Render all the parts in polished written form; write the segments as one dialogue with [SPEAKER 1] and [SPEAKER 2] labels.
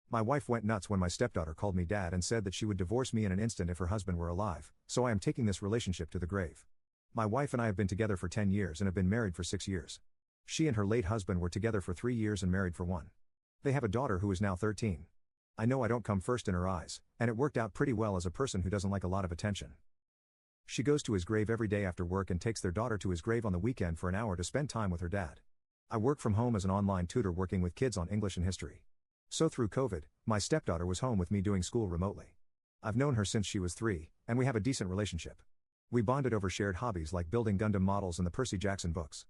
[SPEAKER 1] My wife went nuts when my stepdaughter called me dad and said that she would divorce me in an instant if her husband were alive, so I am taking this relationship to the grave. My wife and I have been together for 10 years and have been married for 6 years. She and her late husband were together for 3 years and married for 1. They have a daughter who is now 13. I know I don't come first in her eyes, and it worked out pretty well as a person who doesn't like a lot of attention. She goes to his grave every day after work and takes their daughter to his grave on the weekend for an hour to spend time with her dad. I work from home as an online tutor working with kids on English and history. So through COVID, my stepdaughter was home with me doing school remotely. I've known her since she was 3, and we have a decent relationship. We bonded over shared hobbies like building Gundam models and the Percy Jackson books.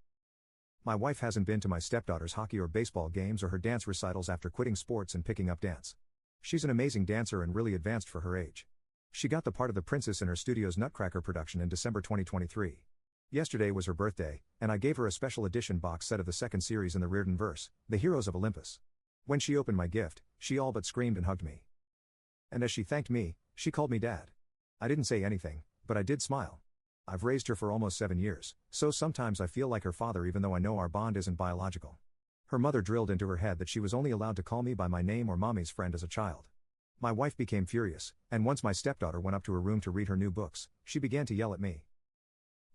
[SPEAKER 1] My wife hasn't been to my stepdaughter's hockey or baseball games or her dance recitals after quitting sports and picking up dance. She's an amazing dancer and really advanced for her age. She got the part of the princess in her studio's Nutcracker production in December 2023. Yesterday was her birthday, and I gave her a special edition box set of the second series in the Rearden verse, The Heroes of Olympus. When she opened my gift, she all but screamed and hugged me. And as she thanked me, she called me dad. I didn't say anything, but I did smile. I've raised her for almost 7 years, so sometimes I feel like her father even though I know our bond isn't biological. Her mother drilled into her head that she was only allowed to call me by my name or mommy's friend as a child. My wife became furious, and once my stepdaughter went up to her room to read her new books, she began to yell at me.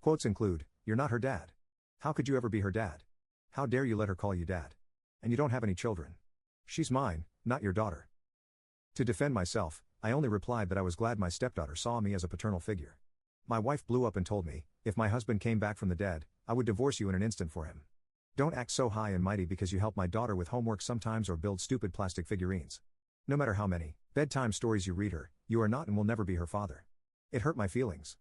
[SPEAKER 1] Quotes include, "You're not her dad. How could you ever be her dad? How dare you let her call you dad? And you don't have any children. She's mine, not your daughter." To defend myself, I only replied that I was glad my stepdaughter saw me as a paternal figure. My wife blew up and told me, if my husband came back from the dead, I would divorce you in an instant for him. Don't act so high and mighty because you help my daughter with homework sometimes or build stupid plastic figurines. No matter how many bedtime stories you read her, you are not and will never be her father. It hurt my feelings.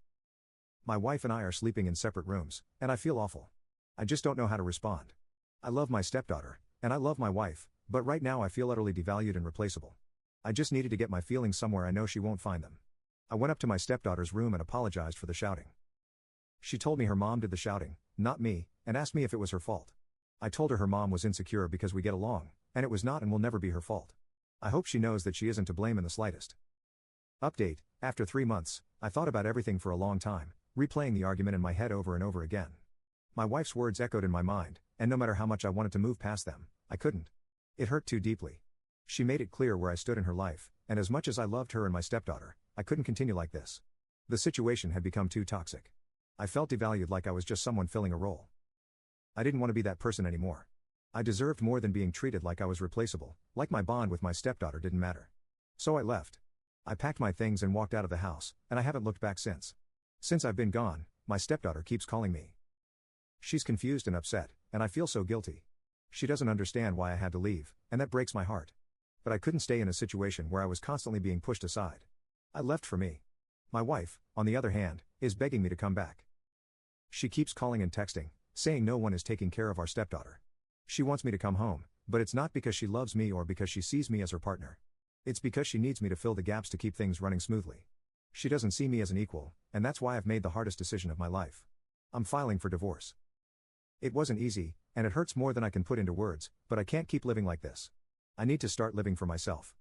[SPEAKER 1] My wife and I are sleeping in separate rooms, and I feel awful. I just don't know how to respond. I love my stepdaughter, and I love my wife, but right now I feel utterly devalued and replaceable. I just needed to get my feelings somewhere I know she won't find them. I went up to my stepdaughter's room and apologized for the shouting. She told me her mom did the shouting, not me, and asked me if it was her fault. I told her mom was insecure because we get along, and it was not and will never be her fault. I hope she knows that she isn't to blame in the slightest. Update: after 3 months, I thought about everything for a long time, replaying the argument in my head over and over again. My wife's words echoed in my mind, and no matter how much I wanted to move past them, I couldn't. It hurt too deeply. She made it clear where I stood in her life, and as much as I loved her and my stepdaughter, I couldn't continue like this. The situation had become too toxic. I felt devalued, like I was just someone filling a role. I didn't want to be that person anymore. I deserved more than being treated like I was replaceable, like my bond with my stepdaughter didn't matter. So I left. I packed my things and walked out of the house, and I haven't looked back since. Since I've been gone, my stepdaughter keeps calling me. She's confused and upset, and I feel so guilty. She doesn't understand why I had to leave, and that breaks my heart. But I couldn't stay in a situation where I was constantly being pushed aside. I left for me. My wife, on the other hand, is begging me to come back. She keeps calling and texting, saying no one is taking care of our stepdaughter. She wants me to come home, but it's not because she loves me or because she sees me as her partner. It's because she needs me to fill the gaps to keep things running smoothly. She doesn't see me as an equal, and that's why I've made the hardest decision of my life. I'm filing for divorce. It wasn't easy, and it hurts more than I can put into words, but I can't keep living like this. I need to start living for myself.